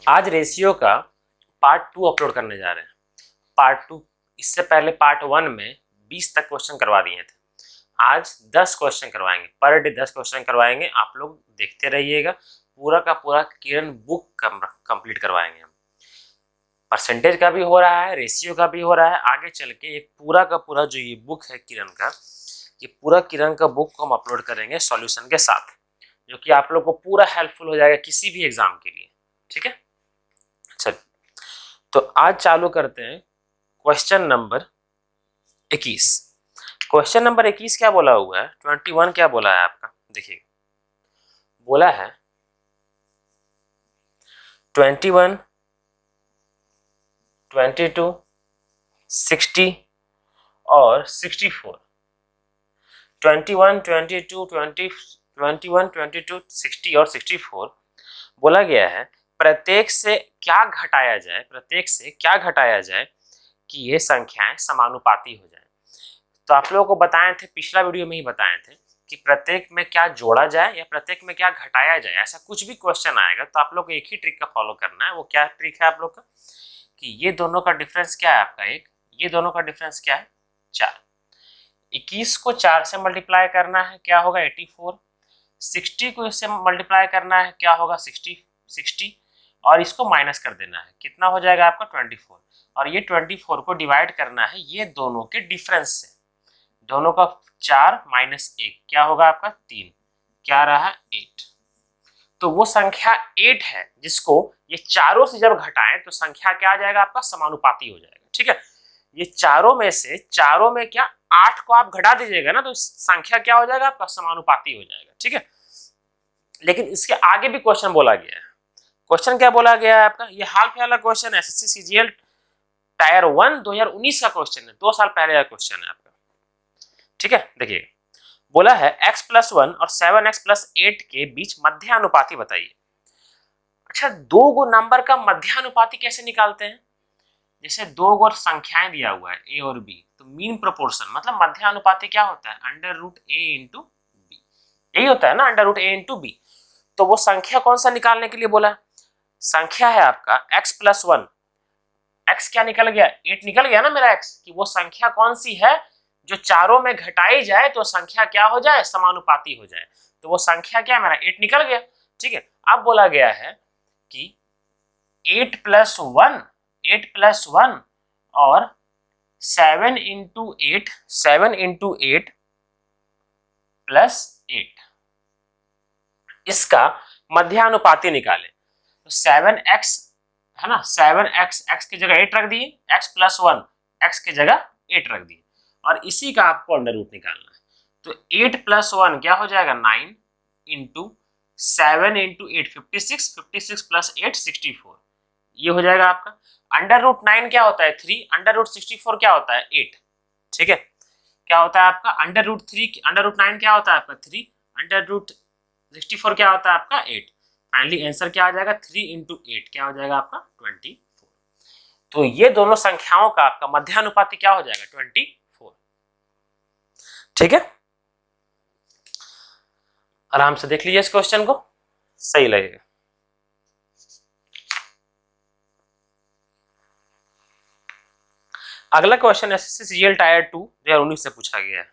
आज रेशियो का part 2 upload करने जा रहे हैं। पार्ट 2, इससे पहले पार्ट 1 में 20 तक क्वेश्चन करवा दिए थे। आज 10 क्वेश्चन करवाएंगे, पर डे 10 क्वेश्चन करवाएंगे। आप लोग देखते रहिएगा, पूरा का पूरा किरण बुक कंप्लीट करवाएंगे हम। परसेंटेज का भी हो रहा है, रेशियो का भी हो रहा है। आगे चल के एक पूरा का पूरा जो ये बुक है किरण का, ये पूरा किरण का बुक को हम अपलोड करेंगे सॉल्यूशन के साथ, जो कि आप लोग को पूरा हेल्पफुल हो जाएगा किसी भी एग्जाम के लिए। ठीक है, चलिए तो आज चालू करते हैं क्वेश्चन नंबर 21। क्वेश्चन नंबर 21 क्या बोला हुआ है, 21 क्या बोला है आपका, देखिए बोला है 21, 22, 60 और 64। 21, 22, 21, 22, 60 और 64 बोला गया है प्रत्येक से क्या घटाया जाए, प्रत्येक से क्या घटाया जाए कि ये संख्याएं समानुपाती हो जाए। तो आप लोगों को बताए थे, पिछला वीडियो में ही बताए थे कि प्रत्येक में क्या जोड़ा जाए या प्रत्येक में क्या घटाया जाए। ऐसा कुछ भी क्वेश्चन आएगा तो आप लोग को एक ही ट्रिक का फॉलो करना है। वो क्या ट्रिक है आप लोग का, कि ये दोनों का डिफरेंस क्या है आपका, एक ये दोनों का डिफरेंस क्या है 4। 21 को 4 से मल्टीप्लाई करना है, क्या होगा 84। 60 को इससे मल्टीप्लाई करना है, क्या होगा 60 और इसको माइनस कर देना है, कितना हो जाएगा आपका 24। और ये 24 को डिवाइड करना है ये दोनों के डिफरेंस से, दोनों का 4 माइनस 1 क्या होगा आपका 3, क्या रहा 8। तो वो संख्या 8 है जिसको ये चारों से जब घटाएं तो संख्या क्या आ जाएगा आपका, समानुपाती हो जाएगा। ठीक है, ये चारों में से, चारों में क्या 8 को आप घटा दीजिएगा ना तो संख्या क्या हो जाएगा आपका, समानुपाती हो जाएगा। ठीक है, लेकिन इसके आगे भी क्वेश्चन बोला गया है। क्वेश्चन क्या बोला गया है आपका, ये हाल फिलहाल क्वेश्चन एसएससी सीजीएल टायर 1 2019 का क्वेश्चन है, 2 साल पहले का क्वेश्चन है आपका। ठीक है, देखिए बोला है x+1 और 7x+8 के बीच मध्यानुपाती बताइए। अच्छा, दो गो नंबर का मध्यानुपाती कैसे निकालते हैं, जैसे दो गो संख्याएं दिया हुआ है a और b, तो मीन प्रोपोर्शन मतलब मध्यानुपाती क्या होता है, √a/b, यही होता है ना, √a/b। तो वो संख्या कौन सा निकालने के लिए बोला, संख्या है आपका x+1, x क्या निकल गया 8 निकल गया ना मेरा x, कि वो संख्या कौन सी है जो चारों में घटाई जाए तो संख्या क्या हो जाए, समानुपाती हो जाए। तो वो संख्या क्या मेरा 8 निकल गया। ठीक है, अब बोला गया है कि 8+1 और 7 × 8 + 8 इसका मध्यानुपाती निकाले। तो 7x है ना, 7x x की जगह 8 रख दिए, x+1 x की जगह 8 रख दिए, और इसी का आपको अंडर रूट निकालना है। तो 8+1 क्या हो जाएगा 9 × 7 × 8 56, 56 + 8 64, ये हो जाएगा आपका। √9 क्या होता है 3, √64 क्या होता है 8। ठीक है, क्या होता है आपका √9 क्या होता है आपका 3, √64 क्या होता है आपका 8। फाइनली आंसर क्या आ जाएगा 3 × 8 क्या हो जाएगा आपका 24। तो ये दोनों संख्याओं का आपका मध्यानुपाती क्या हो जाएगा 24। ठीक है, आराम से देख लीजिए इस क्वेश्चन को, सही लगेगा। अगला क्वेश्चन एसएससी सीजीएल टायर 2 2019 से पूछा गया है।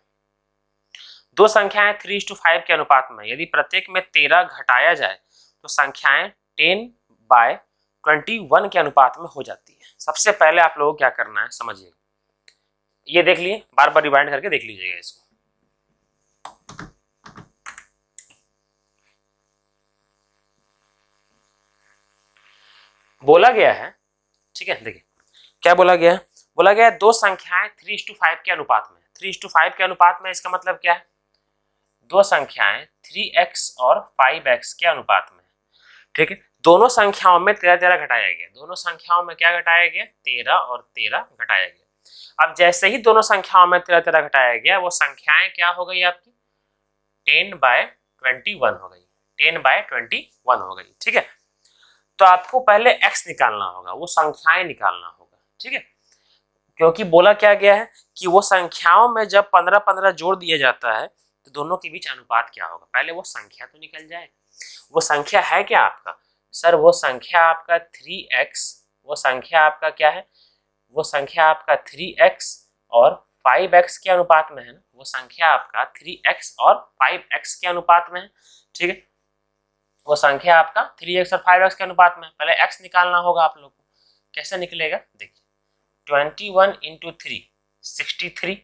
दो संख्याएं 3:5 के अनुपात में यदि प्रत्येक में 13 घटाया जाए तो संख्याएं 10/21 के अनुपात में हो जाती है। सबसे पहले आप लोगों को क्या करना है समझिए, ये देख लिए, बार बार रिवाइंड करके देख लीजिएगा इसको। बोला गया है, ठीक है, देखिए क्या बोला गया है, बोला गया है दो संख्याएं 3:5 के अनुपात में, 3:5 के अनुपात में, इसका मतलब क्या है, दो संख्याएं 3x और 5x के अनुपात में। ठीक है, दोनों संख्याओं में 13 घटाया गया, दोनों संख्याओं में क्या घटाया गया 13 और 13 घटाया गया। अब जैसे ही दोनों संख्याओं में 13 घटाया गया, वो संख्याएं क्या हो गई आपकी 10/21 हो गई, 10/21 हो गई। ठीक है, तो आपको पहले x निकालना होगा, वो संख्याएं निकालना होगा। ठीक है, क्योंकि बोला क्या गया है कि वो संख्याओं में जब 15-15 जोड़ दिया जाता है तो दोनों के बीच अनुपात क्या होगा, पहले वो संख्या तो निकल जाए। वो संख्या है क्या आपका सर वो संख्या आपका 3x, वो संख्या आपका क्या है, वो संख्या आपका 3x और 5x के अनुपात में है ना, वो संख्या आपका 3x और 5x के अनुपात में है, ठीक है। वो संख्या आपका 3x और 5x के अनुपात में है। पहले x निकालना होगा आप लोग को, कैसे निकलेगा देखिए, 21 इंटू 3 63,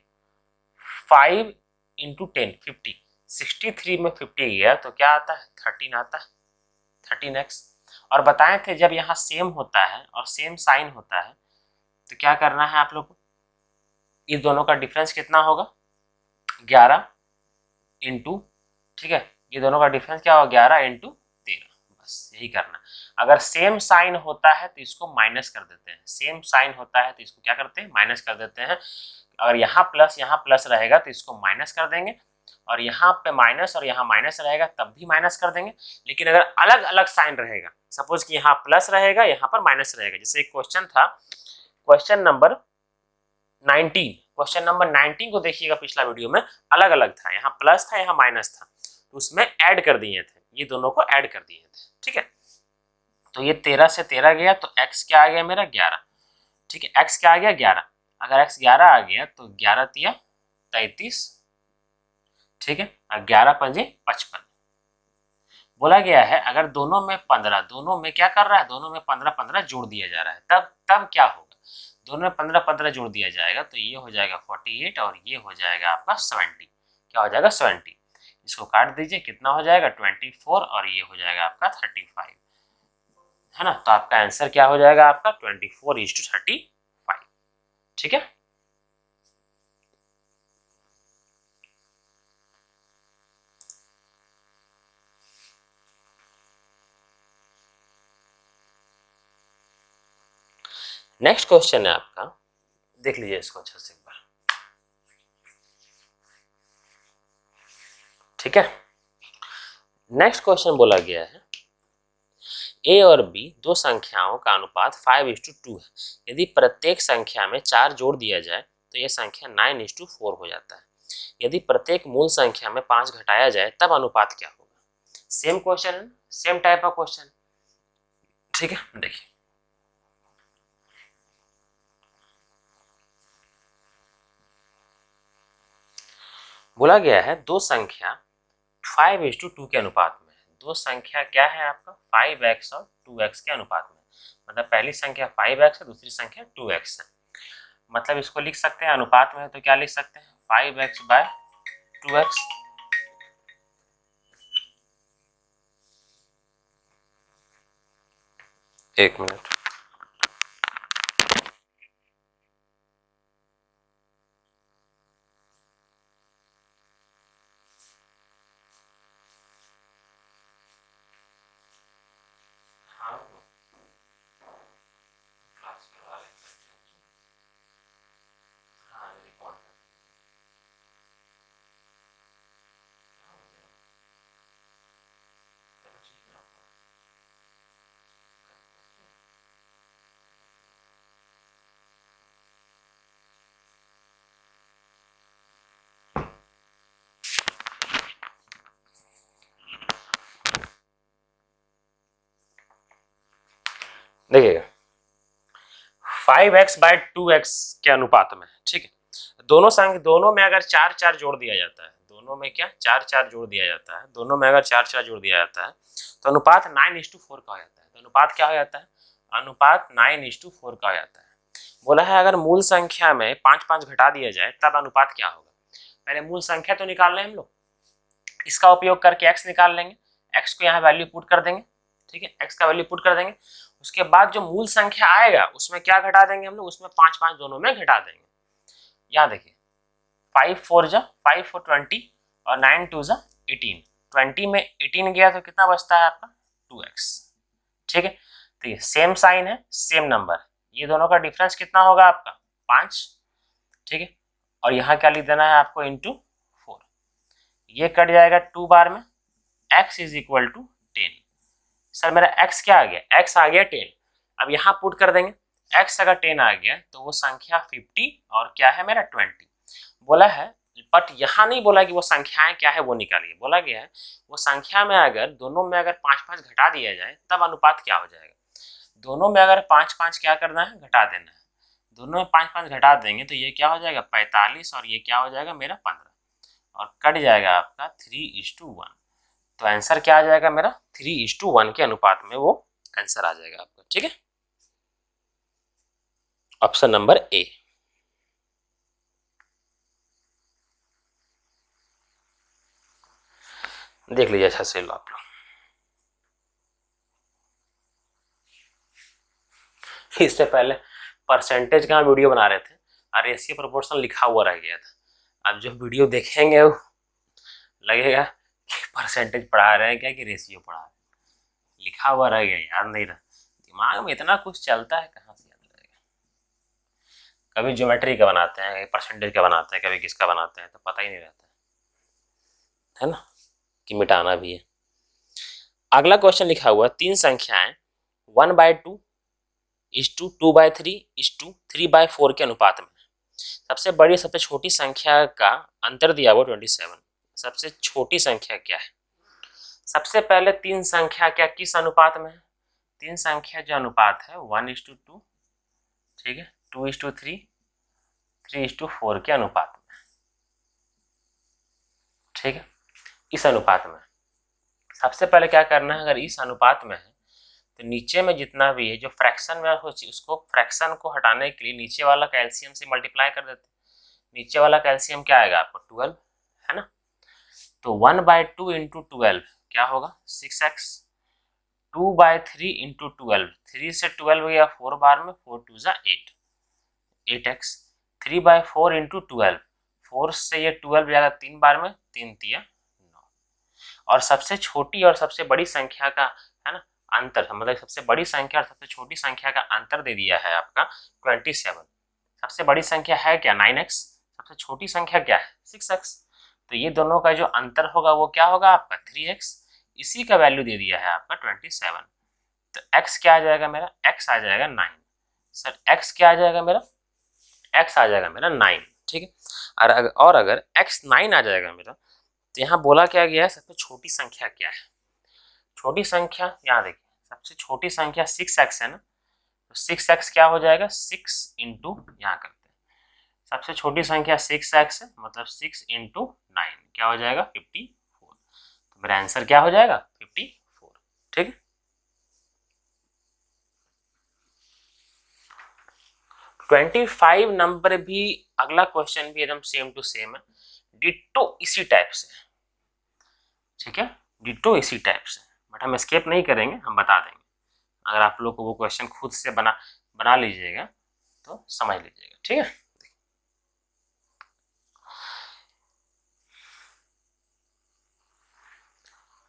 5 इंटू 10 50, 63 में 50 गया तो क्या आता है 13 आता है, 13x। और बताए थे जब यहाँ सेम होता है और सेम साइन होता है तो क्या करना है आप लोग को, इस दोनों का डिफरेंस कितना होगा 11 इंटू, ठीक है, ये दोनों का डिफरेंस क्या होगा 11 इंटू 13, बस यही करना। अगर सेम साइन होता है तो इसको माइनस कर देते हैं, सेम साइन होता है तो इसको क्या करते हैं माइनस कर देते हैं। अगर यहाँ प्लस रहेगा तो इसको माइनस कर देंगे, और यहाँ पे माइनस और यहाँ माइनस रहेगा तब भी माइनस कर देंगे। लेकिन अगर अलग अलग साइन रहेगा, सपोज कि यहाँ प्लस रहेगा यहाँ पर माइनस रहेगा, जैसे एक क्वेश्चन था क्वेश्चन नंबर 19, क्वेश्चन नंबर 19 को देखिएगा, पिछला वीडियो में अलग अलग था, यहाँ प्लस था यहाँ माइनस था, तो उसमें ऐड कर दिए थे, ये दोनों को ऐड कर दिए थे, ठीक है। तो ये 13 से 13 गया तो x क्या आ गया मेरा 11, ठीक है, x क्या आ गया 11। अगर x 11 आ गया तो 11 तिया 33, ठीक है, और 11 पंजे 55। बोला गया है अगर दोनों में 15, दोनों में क्या कर रहा है, दोनों में 15 15 जोड़ दिया जा रहा है, तब क्या होगा, दोनों में 15 15 जोड़ दिया जाएगा तो ये हो जाएगा 48 और ये हो जाएगा आपका 70, क्या हो जाएगा 70। इसको काट दीजिए, कितना हो जाएगा 24 और ये हो जाएगा आपका 35, है ना। तो आपका आंसर क्या हो जाएगा आपका 24:35, ठीक है। नेक्स्ट क्वेश्चन है आपका, देख लीजिए इसको अच्छे से एक बार, ठीक है। नेक्स्ट क्वेश्चन बोला गया है ए और बी दो संख्याओं का अनुपात 5:2 है, यदि प्रत्येक संख्या में 4 जोड़ दिया जाए तो यह संख्या 9:4 हो जाता है, यदि प्रत्येक मूल संख्या में 5 घटाया जाए तब अनुपात क्या होगा। सेम क्वेश्चन है, सेम टाइप का क्वेश्चन, ठीक है। देखिए बोला गया है दो संख्या 5:2 के अनुपात में है, दो संख्या क्या है आपका 5x और 2x के अनुपात में, मतलब पहली संख्या 5x है दूसरी संख्या 2x है, मतलब इसको लिख सकते हैं अनुपात में है तो क्या लिख सकते हैं 5x/2x। एक मिनट, देखिएगा 5x/2x के अनुपात में, ठीक है। दोनों में अगर 4 4 जोड़ दिया जाता है, दोनों में क्या 4 4 जोड़ दिया जाता है, दोनों में अगर 4 4 जोड़ दिया जाता है तो अनुपात 9:4 का हो जाता है। तो अनुपात क्या हो जाता है, अनुपात 9:4 का हो जाता है। बोला है अगर मूल संख्या में 5 5 घटा दिया जाए तब अनुपात क्या होगा। पहले मूल संख्या तो निकाल लें हम लोग, इसका उपयोग करके x निकाल लेंगे, x को यहाँ वैल्यू पुट कर देंगे, ठीक है, x का वैल्यू पुट कर देंगे। उसके बाद जो मूल संख्या आएगा उसमें क्या घटा देंगे हम लोग, उसमें 5 5 दोनों में घटा देंगे। यहाँ देखिए 5 4 20 और 9 2 18, 20 में 18 गया तो कितना बचता है आपका 2x, ठीक है। तो ये सेम साइन है सेम नंबर, ये दोनों का डिफरेंस कितना होगा आपका 5, ठीक है। और यहाँ क्या लिख देना है आपको इंटू 4, ये कट जाएगा 2 बार में, x is equal to 10। Sir मेरा x क्या आ गया, x आ गया 10। अब यहाँ पुट कर देंगे, x अगर 10 आ गया तो वो संख्या 50 और क्या है मेरा 20। बोला है बट यहाँ नहीं बोला कि वो संख्याएं क्या है वो निकालिए, बोला गया है वो संख्या में अगर दोनों में अगर 5-5 घटा दिया जाए तब अनुपात क्या हो जाएगा। दोनों में अगर 5-5 क्या करना है, घटा देना है। दोनों में 5-5 घटा देंगे तो ये क्या हो जाएगा 45 और ये क्या हो जाएगा मेरा 15 और कट जाएगा आपका 3:1। तो आंसर क्या आ जाएगा मेरा 3:1 के अनुपात में वो आंसर आ जाएगा आपका। ठीक है, ऑप्शन नंबर ए। देख लीजिए अच्छा से लो आप लोग। इससे पहले परसेंटेज का वीडियो बना रहे थे और रेशियो प्रोपोर्शन लिखा हुआ रह गया था। अब जो वीडियो देखेंगे वो लगेगा कि परसेंटेज पढ़ा रहे हैं क्या कि रेशियो पढ़ा रहे हैं, लिखा हुआ रह गया, याद नहीं रहा। दिमाग में इतना कुछ चलता है, कहाँ से याद रहेगा। कभी ज्योमेट्री का बनाते हैं, परसेंटेज का बनाते हैं, कभी किसका बनाते हैं, तो पता ही नहीं रहता है ना, कि मिटाना भी है। अगला क्वेश्चन लिखा हुआ 3 संख्याएं 1/2 2/3 3/4 के अनुपात में सबसे बड़ी सबसे छोटी संख्या का अंतर दिया हुआ 27। सबसे छोटी संख्या क्या है। सबसे पहले 3 संख्या क्या किस अनुपात में है। 3 संख्या जो अनुपात है 1:2, ठीक है, 2:3, 3:4 के अनुपात में, ठीक है, इस अनुपात में। सबसे पहले क्या करना है, अगर इस अनुपात में है तो नीचे में जितना भी है जो फ्रैक्शन में उसको फ्रैक्शन को हटाने के लिए नीचे वाला का एलसीएम से मल्टीप्लाई कर देते हैं। नीचे वाला का एलसीएम क्या आएगा आपको 12 है ना। तो 1/2 इंटू 12 क्या होगा 6x, 2/3 इंटू 12, 3 से 12 गया 4 बार में, 4 2 जा 8, 8x, 3/4 इंटू 12, 4 से ये 12 जाएगा 3 बार में, 3 3 9। और सबसे छोटी और सबसे बड़ी संख्या का है ना अंतर, मतलब सबसे बड़ी संख्या और सबसे छोटी संख्या का अंतर दे दिया है आपका 27। सबसे बड़ी संख्या है क्या 9x, सबसे छोटी संख्या क्या है 6x। तो ये दोनों का जो अंतर होगा वो क्या होगा आपका 3x, इसी का वैल्यू दे दिया है आपका 27। तो x क्या आ जाएगा मेरा, x आ जाएगा 9। सर x क्या आ जाएगा मेरा, x आ जाएगा मेरा 9, ठीक है। और अगर x 9 आ जाएगा मेरा तो यहाँ बोला क्या गया है सबसे छोटी संख्या क्या है। छोटी संख्या यहाँ देखिए, सबसे छोटी संख्या 6x है ना, तो 6x क्या हो जाएगा 6 इंटू यहाँ करते हैं, सबसे छोटी संख्या 6x है, मतलब 6 इंटू 9 क्या हो जाएगा 54। तो मेरा आंसर क्या हो जाएगा 54, ठीक है। 25 नंबर भी अगला क्वेश्चन भी एकदम सेम टू सेम है, डिट्टो इसी टाइप से, ठीक है, डिट्टो इसी टाइप से, बट हम स्केप नहीं करेंगे, हम बता देंगे। अगर आप लोग को वो क्वेश्चन खुद से बना लीजिएगा तो समझ लीजिएगा, ठीक है।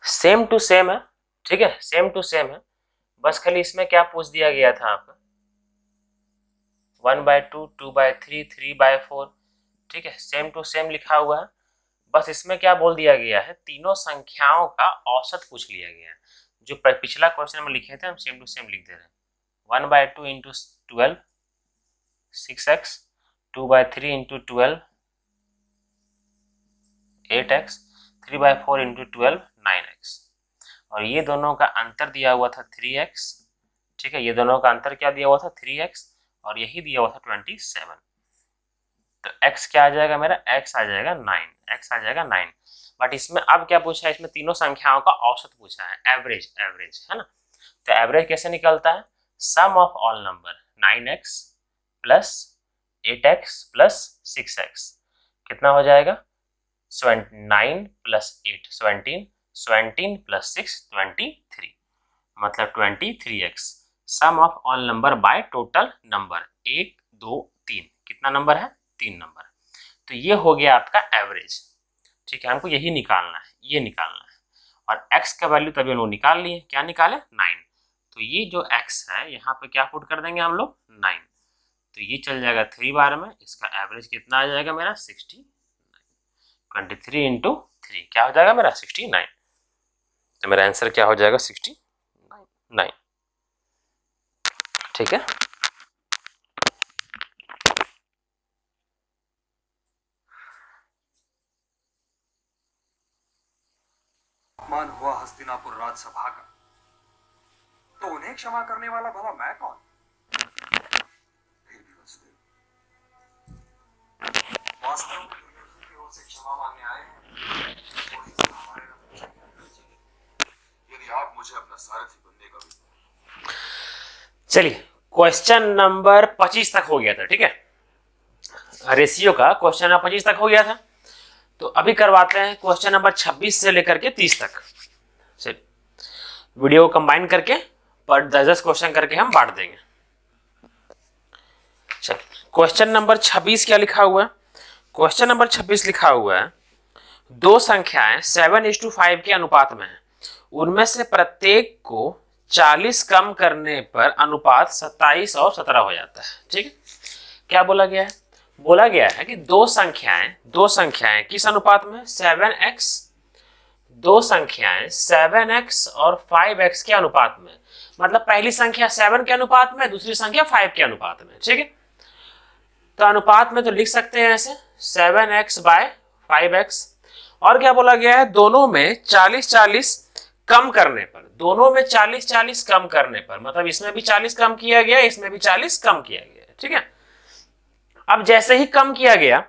सेम टू सेम है, ठीक है, सेम टू सेम है, बस खाली इसमें क्या पूछ दिया गया था आपका 1/2 2/3 3/4, ठीक है, सेम टू सेम लिखा हुआ है। बस इसमें क्या बोल दिया गया है, तीनों संख्याओं का औसत पूछ लिया गया है। जो पिछला क्वेश्चन में लिखे थे हम सेम टू सेम लिख दे रहे हैं। 1/2 into 12 6x, 2/3 into 12 8x, 3/4 into 12 9x। और ये दोनों का अंतर दिया हुआ था 3x, ठीक है, ये दोनों का अंतर क्या दिया हुआ था 3x और यही दिया हुआ था 27। तो x क्या आ जाएगा मेरा, x आ जाएगा 9, x आ जाएगा 9। बट इसमें अब क्या पूछा है, इसमें तीनों संख्याओं का औसत पूछा है, एवरेज, एवरेज है ना। तो एवरेज कैसे निकलता है, sum of all number 9x plus 8x plus 6x कितना हो जाएगा 9 प्लस 8 17, 17 प्लस 6 23, मतलब 23x sum of all number by total number 1 2 3, कितना नंबर है 3 नंबर। तो ये हो गया आपका एवरेज, ठीक है, हमको यही निकालना है, ये निकालना है। और x का वैल्यू तभी हम लोग निकाल लिए, क्या निकाले 9। तो ये जो x है यहाँ पे क्या पुट कर देंगे हम लोग 9, तो ये चल जाएगा 3 बार में, इसका एवरेज कितना आ जाएगा मेरा 69, 23 इंटू 3 क्या हो जाएगा मेरा 69। तो मेरा आंसर क्या हो जाएगा 69, ठीक है। मान हुआ हस्तिनापुर राजसभा का, तो उन्हें क्षमा करने वाला भला मैं कौन? हे विवस्त्र, वास्तव में की ओर से क्षमा मांगने आए हैं, तो हमारे रथ यदि आप मुझे अपना सारथी बनने का भी। चलिए क्वेश्चन नंबर 25 तक हो गया था, ठीक है, रेशियो का क्वेश्चन नंबर 25 तक हो गया था। तो अभी करवाते हैं क्वेश्चन नंबर 26 से लेकर के 30 तक। चलिए वीडियो को कंबाइन करके पर 10-10 क्वेश्चन करके हम बांट देंगे। चलिए क्वेश्चन नंबर 26 क्या लिखा हुआ है? क्वेश्चन नंबर 26 लिखा हुआ है दो संख्याएं 7:5 के अनुपात में है, उनमें से प्रत्येक को 40 कम करने पर अनुपात 27 और 17 हो जाता है। ठीक है, क्या बोला गया है? बोला गया है कि दो संख्याएं किस अनुपात में? 7x, दो संख्याएं 7x और 5x के अनुपात में, मतलब पहली संख्या 7 के अनुपात में, दूसरी संख्या 5 के अनुपात में। ठीक है, तो अनुपात में तो लिख सकते हैं ऐसे 7x बाय 5x। और क्या बोला गया है? दोनों में 40-40 कम करने पर, दोनों में 40-40 कम करने पर, मतलब इसमें भी 40 कम किया गया, इसमें भी 40 कम किया गया। ठीक है, अब जैसे ही कम किया गया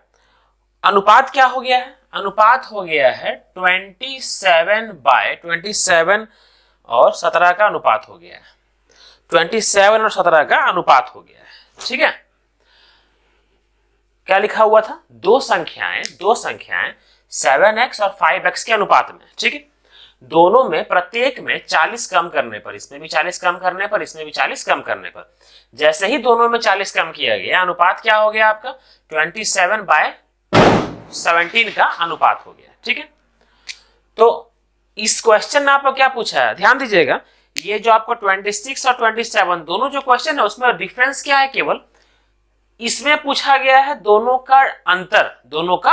अनुपात क्या हो गया है? अनुपात हो गया है 27/27 और 17 का अनुपात हो गया है, 27 और 17 का अनुपात हो गया है। ठीक है, क्या लिखा हुआ था? दो संख्याएं 7x और 5x के अनुपात में। ठीक है, दोनों में प्रत्येक में 40 कम करने पर, इसमें भी 40 कम करने पर, इसमें भी 40 कम करने पर, जैसे ही दोनों में 40 कम किया गया अनुपात क्या हो गया आपका? 27/17 का अनुपात हो गया। ठीक है, तो इस क्वेश्चन में आपको क्या पूछा है? ध्यान दीजिएगा, ये जो आपको 26 और 27 दोनों जो क्वेश्चन है उसमें डिफरेंस क्या है? केवल इसमें पूछा गया है दोनों का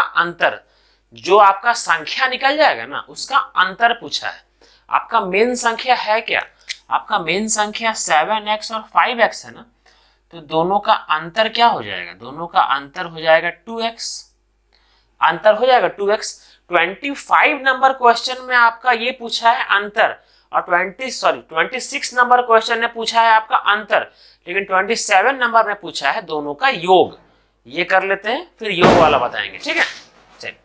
अंतर, जो आपका संख्या निकल जाएगा ना उसका अंतर पूछा है। आपका मेन संख्या है क्या? आपका मेन संख्या 7x और 5x है ना, तो दोनों का अंतर क्या हो जाएगा? दोनों का अंतर हो जाएगा 2x, अंतर हो जाएगा 2x। 25 नंबर क्वेश्चन में आपका ये पूछा है अंतर, और 26 नंबर क्वेश्चन ने पूछा है आपका अंतर, लेकिन 27 नंबर में पूछा है दोनों का योग। ये कर लेते हैं, फिर योग वाला बताएंगे। ठीक है, चलिए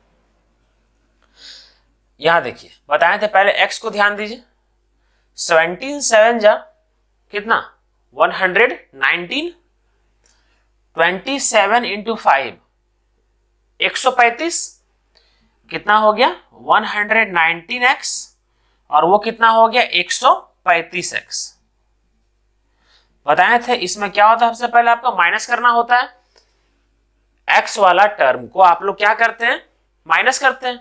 यहां देखिए बताए थे पहले x को ध्यान दीजिए, 17 7 जा कितना? 119, 27 इंटू 5 135, कितना हो गया? 119x, और वो कितना हो गया? 135x। बताए थे इसमें क्या होता है? सबसे पहले आपको माइनस करना होता है, x वाला टर्म को आप लोग क्या करते हैं? माइनस करते हैं।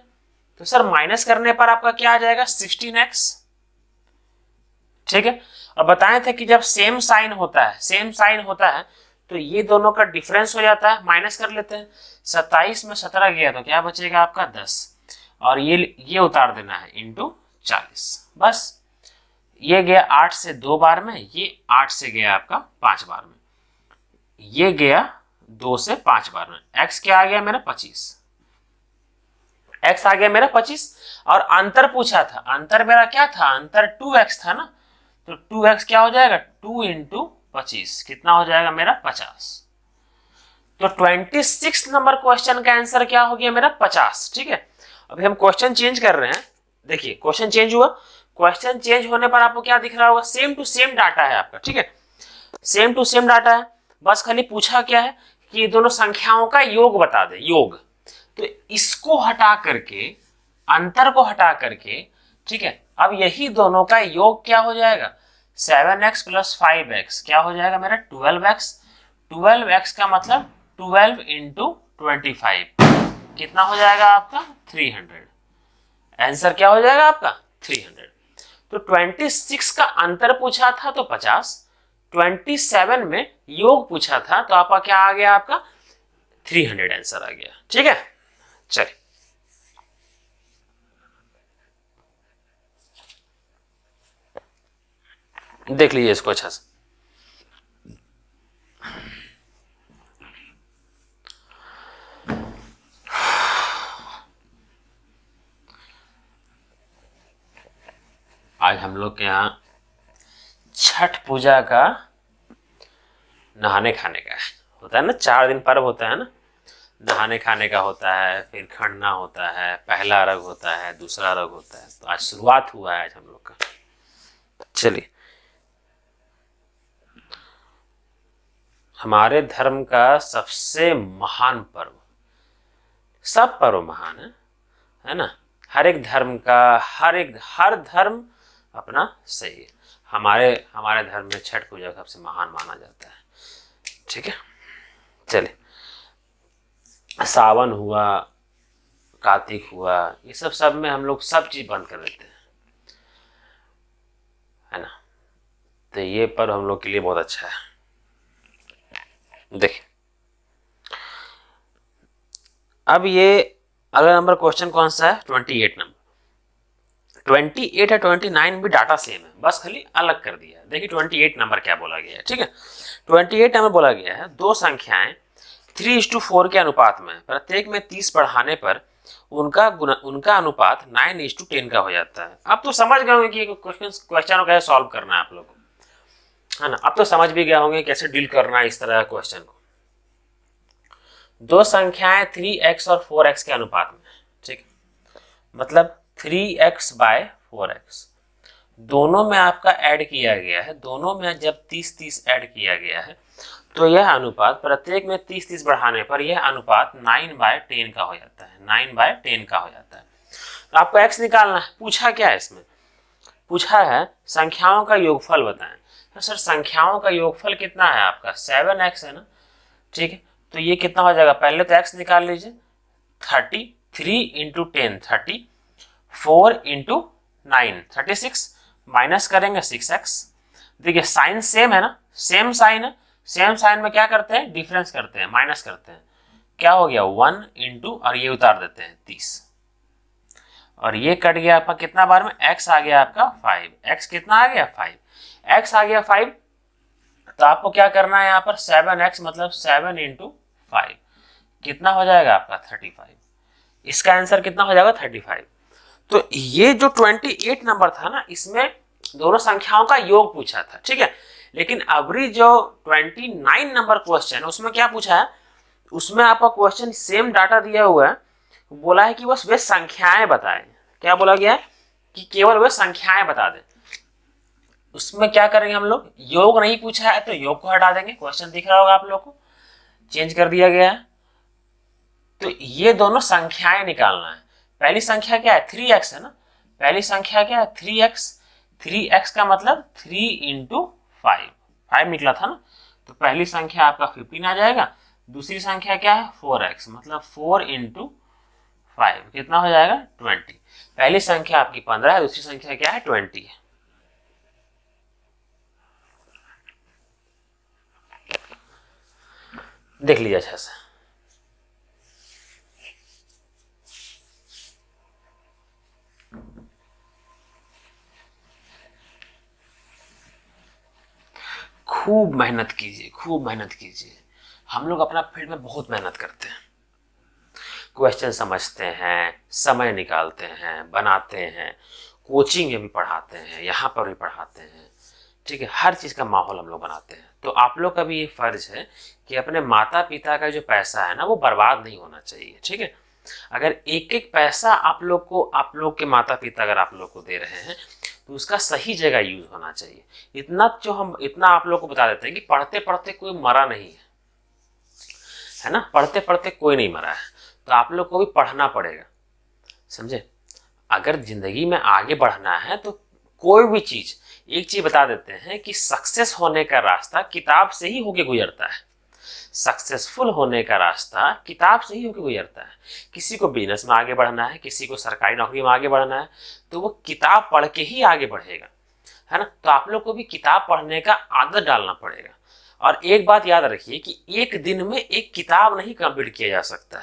तो सर माइनस करने पर आपका क्या आ जाएगा? 16x। ठीक है, और बताए थे कि जब सेम साइन होता है तो ये दोनों का डिफरेंस हो जाता है, माइनस कर लेते हैं। 27 में 17 गया तो क्या बचेगा आपका? 10, और ये उतार देना है इंटू 40। बस ये गया 8 से 2 बार में, ये 8 से गया आपका 5 बार में, ये गया 2 से 5 बार में। x क्या आ गया मेरा? 25। x आ गया मेरा 25, और अंतर पूछा था, अंतर मेरा क्या था? अंतर 2x था ना, तो 2x क्या हो जाएगा? 2 इंटू 25, कितना हो जाएगा मेरा? 50। तो 26 नंबर क्वेश्चन का आंसर क्या हो गया मेरा? 50। ठीक है, अभी हम क्वेश्चन चेंज कर रहे हैं। देखिए क्वेश्चन चेंज हुआ, क्वेश्चन चेंज होने पर आपको क्या दिख रहा होगा? सेम टू सेम डाटा है आपका। ठीक है, सेम टू सेम डाटा है, बस खाली पूछा क्या है कि दोनों संख्याओं का योग बता दे, योग। तो इसको हटा करके, अंतर को हटा करके, ठीक है, अब यही दोनों का योग क्या हो जाएगा? 7x प्लस 5x क्या हो जाएगा मेरा? 12x। 12x का मतलब 12 इंटू 25, कितना हो जाएगा आपका? 300। आंसर क्या हो जाएगा आपका? 300। तो 26 का अंतर पूछा था तो 50, 27 में योग पूछा था तो आपका क्या आ गया? आपका 300 आंसर आ गया। ठीक है, चलिए देख लीजिए इसको अच्छा से। आज हम लोग के यहाँ छठ पूजा का नहाने खाने का होता है ना, 4 दिन पर्व होता है ना, नहाने खाने का होता है, फिर खड़ना होता है, पहला अर्घ होता है, दूसरा अर्घ होता है। तो आज शुरुआत हुआ है आज हम लोग का। चलिए, हमारे धर्म का सबसे महान पर्व, सब पर्व महान है ना, हर एक धर्म का हर धर्म अपना सही है। हमारे धर्म में छठ पूजा सबसे महान माना जाता है। ठीक है, चलिए, सावन हुआ, कार्तिक हुआ, ये सब में हम लोग सब चीज बंद कर देते हैं, है ना। तो ये पर्व हम लोग के लिए बहुत अच्छा है। देखिए, अब ये अगला नंबर क्वेश्चन कौन सा है, 28 नंबर। 28 है 29 भी डाटा सेम है, बस खाली अलग कर दिया है। देखिए 28 नंबर क्या बोला गया है। ठीक है, 28 नंबर बोला गया है, दो संख्याएं 3:4 के अनुपात में, प्रत्येक में 30 बढ़ाने पर उनका अनुपात 9:10 का हो जाता है। अब तो समझ गए होंगे कि क्वेश्चन को कैसे सॉल्व करना है आप लोगों को, है ना। अब तो समझ भी गए होंगे कैसे डील करना है इस तरह का क्वेश्चन को। दो संख्याएं 3x और 4x के अनुपात में, ठीक, मतलब 3x/4x दोनों में आपका ऐड किया गया है। दोनों में जब 30-30 ऐड किया गया है तो यह अनुपात, प्रत्येक में 30-30 बढ़ाने पर यह अनुपात 9/10 का हो जाता है, 9/10 का हो जाता है। तो आपको x निकालना है। पूछा क्या है इसमें, पूछा है संख्याओं का योगफल बताएं। तो सर संख्याओं का योगफल कितना है आपका, 7x है ना। ठीक है, तो ये कितना हो जाएगा, पहले तो x निकाल लीजिए, 33 × 10 30, 4 × 9 36, माइनस करेंगे 6x। देखिए साइन सेम है ना, सेम साइन है, सेम साइन में क्या करते हैं, डिफरेंस करते हैं, माइनस करते हैं। क्या हो गया 1 × और ये उतार देते हैं 30, और ये कट गया आपका कितना बार में, x आ गया आपका 5, x कितना आ गया 5, x आ गया 5। तो आपको क्या करना है यहाँ पर, 7x मतलब 7 × 5 कितना हो जाएगा आपका 35। इसका आंसर कितना हो जाएगा 35। तो ये जो 28 नंबर था ना, इसमें दोनों संख्याओं का योग पूछा था, ठीक है। लेकिन अभी जो 29 नंबर क्वेश्चन उसमें क्या पूछा है, उसमें आपका क्वेश्चन सेम डाटा दिया हुआ है, बोला है कि बस वे संख्याएं बताएं। क्या बोला गया है कि केवल वे संख्याएं बता दें। उसमें क्या करेंगे हम लोग, योग नहीं पूछा है तो योग को हटा देंगे, क्वेश्चन दिख रहा होगा आप लोग को, चेंज कर दिया गया है। तो ये दोनों संख्याएं निकालना है। पहली संख्या क्या है, 3x है ना, पहली संख्या क्या है 3x, 3x का मतलब 3 × 5 निकला था ना। तो पहली संख्या आपका 15 आ जाएगा, दूसरी संख्या क्या है 4x मतलब 4 × 5 कितना हो जाएगा 20। पहली संख्या आपकी 15 है, दूसरी संख्या क्या है 20 है। देख लीजिए अच्छा से, खूब मेहनत कीजिए, खूब मेहनत कीजिए। हम लोग अपना फील्ड में बहुत मेहनत करते हैं, क्वेश्चन समझते हैं, समय निकालते हैं, बनाते हैं, कोचिंग में भी पढ़ाते हैं, यहाँ पर भी पढ़ाते हैं, ठीक है, हर चीज़ का माहौल हम लोग बनाते हैं। तो आप लोग का भी ये फर्ज है कि अपने माता पिता का जो पैसा है ना वो बर्बाद नहीं होना चाहिए, ठीक है। अगर एक एक पैसा आप लोग के माता पिता अगर आप लोग को दे रहे हैं तो उसका सही जगह यूज होना चाहिए। इतना आप लोग को बता देते हैं कि पढ़ते पढ़ते कोई मरा नहीं है ना, पढ़ते पढ़ते कोई नहीं मरा है। तो आप लोग को भी पढ़ना पड़ेगा, समझे। अगर जिंदगी में आगे बढ़ना है तो कोई भी चीज, एक चीज बता देते हैं कि सक्सेस होने का रास्ता किताब से ही होके गुजरता है। सक्सेसफुल होने का रास्ता किताब से ही होके गुजरता है। किसी को बिजनेस में आगे बढ़ना है, किसी को सरकारी नौकरी में आगे बढ़ना है, तो वो किताब पढ़ के ही आगे बढ़ेगा, है ना। तो आप लोग को भी किताब पढ़ने का आदत डालना पड़ेगा। और एक बात याद रखिए कि एक दिन में एक किताब नहीं कंप्लीट किया जा सकता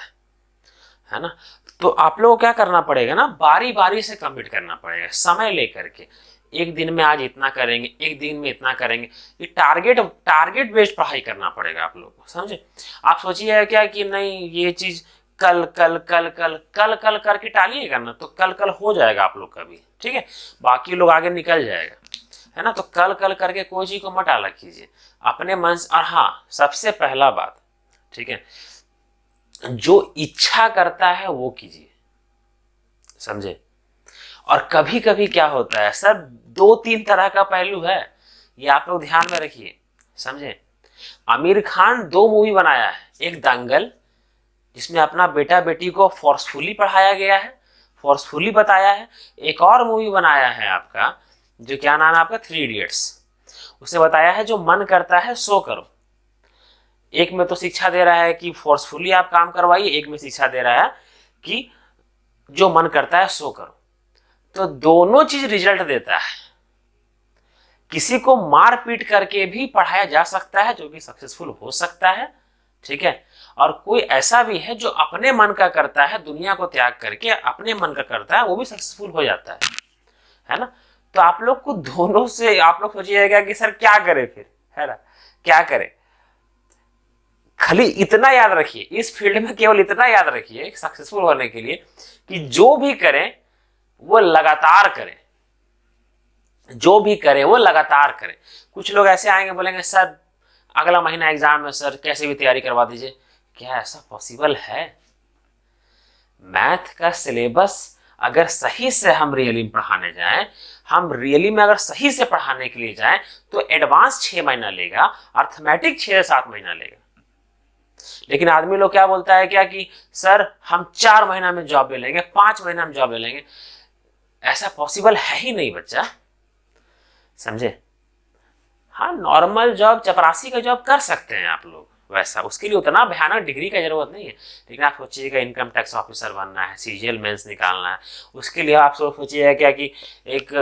है ना। तो आप लोगों को क्या करना पड़ेगा ना, बारी बारी से कंप्लीट करना पड़ेगा, समय लेकर के। एक दिन में आज इतना करेंगे, एक दिन में इतना करेंगे, ये टारगेट बेस्ड पढ़ाई करना पड़ेगा आप लोगों को, समझे। आप सोचिए क्या कि नहीं ये चीज कल कल कल कल कल कल करके टालिएगा ना तो कल कल हो जाएगा आप लोग का भी, ठीक है, बाकी लोग आगे निकल जाएगा, है ना। तो कल कल करके कोई चीज को मत आला कीजिए अपने मन से। और हाँ, सबसे पहला बात, ठीक है, जो इच्छा करता है वो कीजिए, समझे। और कभी कभी क्या होता है सर, 2-3 तरह का पहलू है, ये आप लोग ध्यान में रखिए, समझे। आमिर खान 2 मूवी बनाया है, एक दंगल जिसमें अपना बेटा बेटी को फोर्सफुली पढ़ाया गया है, फोर्सफुली बताया है। एक और मूवी बनाया है आपका, जो क्या नाम है आपका, 3 इडियट्स, उसे बताया है जो मन करता है सो करो। एक में तो शिक्षा दे रहा है कि फोर्सफुली आप काम करवाइए, एक में शिक्षा दे रहा है कि जो मन करता है सो करो। तो दोनों चीज रिजल्ट देता है। किसी को मार पीट करके भी पढ़ाया जा सकता है जो कि सक्सेसफुल हो सकता है, ठीक है। और कोई ऐसा भी है जो अपने मन का करता है, दुनिया को त्याग करके अपने मन का करता है, वो भी सक्सेसफुल हो जाता है ना। तो आप लोग को दोनों से, आप लोग सोचिएगा कि सर क्या करें फिर, है ना, क्या करें। खाली इतना याद रखिए, इस फील्ड में केवल इतना याद रखिए सक्सेसफुल होने के लिए कि जो भी करें वो लगातार करें, जो भी करें वो लगातार करें। कुछ लोग ऐसे आएंगे बोलेंगे सर अगला महीना एग्जाम है सर, कैसे भी तैयारी करवा दीजिए। क्या ऐसा पॉसिबल है? मैथ का सिलेबस अगर सही से हम रियली में पढ़ाने जाएं, हम रियली में अगर सही से पढ़ाने के लिए जाएं तो एडवांस 6 महीना लेगा, अर्थमेटिक 6 से 7 महीना लेगा। लेकिन आदमी लोग क्या बोलता है क्या कि सर हम 4 महीना में जॉब ले लेंगे, 5 महीना में जॉब ले लेंगे। ऐसा पॉसिबल है ही नहीं बच्चा, समझे। हाँ, नॉर्मल जॉब, चपरासी का जॉब कर सकते हैं आप लोग, वैसा उसके लिए उतना भयानक डिग्री का जरूरत नहीं है। लेकिन आप सोचिएगा इनकम टैक्स ऑफिसर बनना है, सीजीएल मेंस निकालना है, उसके लिए आप सोचिएगा क्या कि एक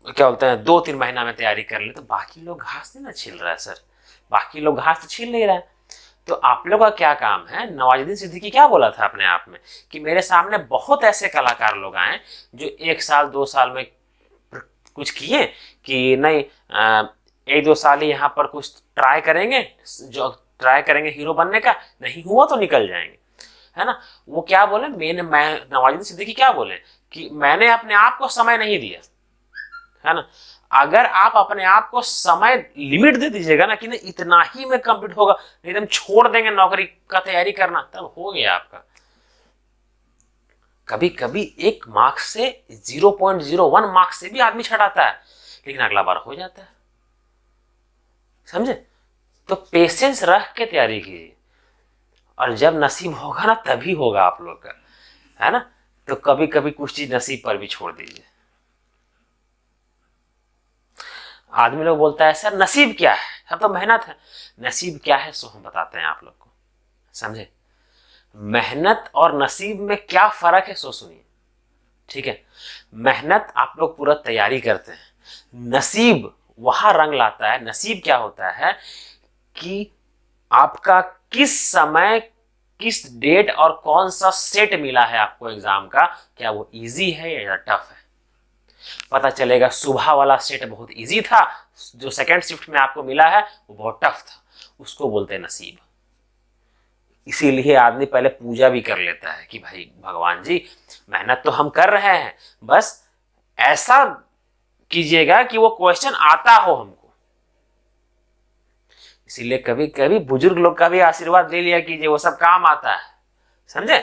क्या बोलते हैं 2-3 महीना में तैयारी कर ले, तो बाकी लोग घास नहीं ना छील रहा है सर, बाकी लोग घास तो छील नहीं रहा है। तो आप लोग का क्या काम है, नवाजुद्दीन सिद्दीकी क्या बोला था अपने आप में कि मेरे सामने बहुत ऐसे कलाकार लोग आए जो 1 साल 2 साल में कुछ किए कि नहीं 1-2 साल ही यहाँ पर कुछ ट्राई करेंगे, जो ट्राई करेंगे हीरो बनने का, नहीं हुआ तो निकल जाएंगे, है ना। वो क्या बोले, मैं नवाजुद्दीन सिद्दीकी क्या बोले कि मैंने अपने आप को समय नहीं दिया, है ना। अगर आप अपने आप को समय लिमिट दे दीजिएगा ना कि नहीं इतना ही में कंप्लीट होगा, नहीं तो हम छोड़ देंगे नौकरी का तैयारी करना, तब हो गया आपका। कभी कभी 1 मार्क्स से 0.01 मार्क्स से भी आदमी छटाता है, लेकिन अगला बार हो जाता है, समझे। तो पेशेंस रख के तैयारी कीजिए, और जब नसीब होगा ना तभी होगा आप लोग का, है ना। तो कभी कभी कुछ चीज नसीब पर भी छोड़ दीजिए। आदमी लोग बोलता है सर नसीब क्या है, सब तो मेहनत है। नसीब क्या है सो हम बताते हैं आप लोग को, समझे। मेहनत और नसीब में क्या फर्क है सो सुनिए, ठीक है। मेहनत आप लोग पूरा तैयारी करते हैं, नसीब वहां रंग लाता है। नसीब क्या होता है कि आपका किस समय, किस डेट और कौन सा सेट मिला है आपको एग्जाम का, क्या वो इजी है या टफ है। पता चलेगा सुबह वाला सेट बहुत इजी था, जो सेकंड शिफ्ट में आपको मिला है वो बहुत टफ था, उसको बोलते हैं नसीब। इसीलिए आदमी पहले पूजा भी कर लेता है कि भाई भगवान जी मेहनत तो हम कर रहे हैं, बस ऐसा कीजिएगा कि वो क्वेश्चन आता हो हमको। इसीलिए कभी कभी बुजुर्ग लोग का भी आशीर्वाद ले लिया कीजिए, वो सब काम आता है, समझे।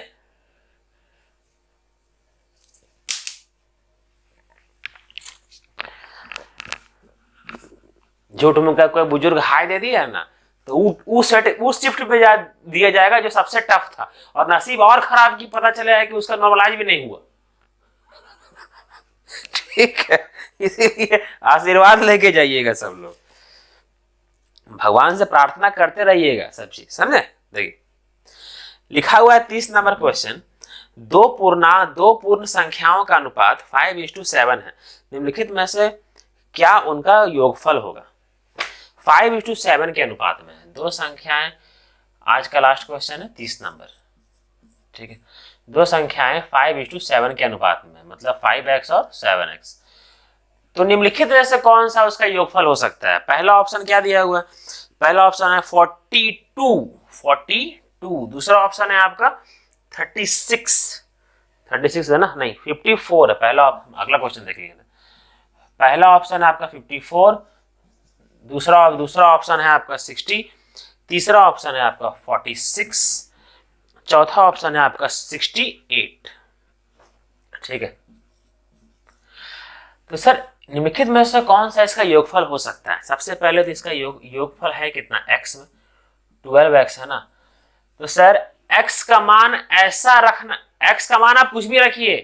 झूठ में का कोई बुजुर्ग हाई दे दिया ना तो उस शिफ्ट पे दिया जाएगा जो सबसे टफ था, और नसीब और खराब की पता चलेगा कि उसका नॉर्मलाइज भी नहीं हुआ। ठीक है, इसीलिए आशीर्वाद लेके जाइएगा सब लोग, भगवान से प्रार्थना करते रहिएगा सब चीज, समझे। देखिए लिखा हुआ है 30 नंबर क्वेश्चन, दो पूर्ण संख्याओं का अनुपात 5:7 है, निम्नलिखित में से क्या उनका योगफल होगा। 5:7 के अनुपात में है दो संख्याएं, आज का लास्ट क्वेश्चन है 30 नंबर, ठीक है। दो संख्याएं 5:7 के अनुपात में, मतलब 5x और 7x, तो निम्नलिखित में से कौन सा उसका योगफल हो सकता है। पहला ऑप्शन क्या दिया हुआ है, पहला ऑप्शन है 42 2, दूसरा ऑप्शन है आपका 36 है ना, नहीं 54 है पहला। अगला क्वेश्चन देख लीजिए, पहला ऑप्शन है आपका 54, दूसरा ऑप्शन है आपका 60, तीसरा ऑप्शन है आपका 46, चौथा ऑप्शन है आपका 68। ठीक है, तो सर निम्नलिखित में से कौन सा इसका योगफल हो सकता है? सबसे पहले तो इसका योगफल है कितना, x में 12x है ना। तो सर x का मान ऐसा रखना, x का मान आप कुछ भी रखिए,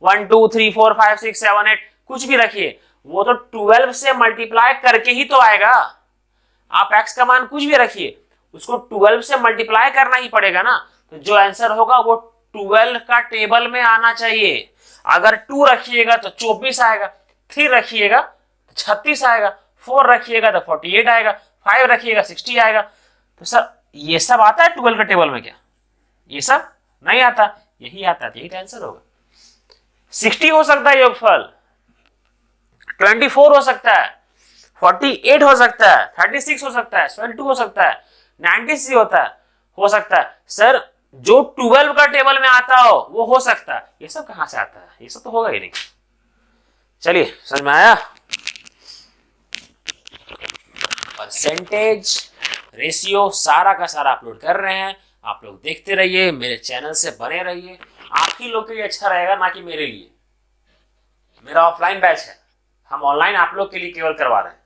1 2 3 4 5 6 7 8 कुछ भी रखिए, वो तो 12 से मल्टीप्लाई करके ही तो आएगा। आप x का मान कुछ भी रखिए, उसको 12 से मल्टीप्लाई करना ही पड़ेगा ना। तो जो आंसर होगा वो 12 का टेबल में आना चाहिए। अगर 2 रखिएगा तो 24 आएगा, 3 रखिएगा तो 36 आएगा, 4 रखिएगा तो 48 आएगा, 5 रखिएगा 60 आएगा। तो सर ये सब आता है 12 का टेबल में क्या? ये सब नहीं आता, यही आता है, यही आंसर होगा। 60 हो सकता है योगफल, 24 हो सकता है, 48 हो सकता है, 36 हो सकता है, 12 हो सकता है, 96 हो सकता है। सर जो 12 का टेबल में आता हो वो हो सकता है, ये सब कहां से आता है? ये सब तो होगा ही नहीं। चलिए समझ में आया? परसेंटेज, रेशियो सारा का सारा अपलोड कर रहे हैं, आप लोग देखते रहिए, मेरे चैनल से बने रहिए। आप ही लोग के लिए अच्छा रहेगा, ना कि मेरे लिए। मेरा ऑफलाइन बैच है, हम ऑनलाइन आप लोग के लिए केवल करवा रहे हैं।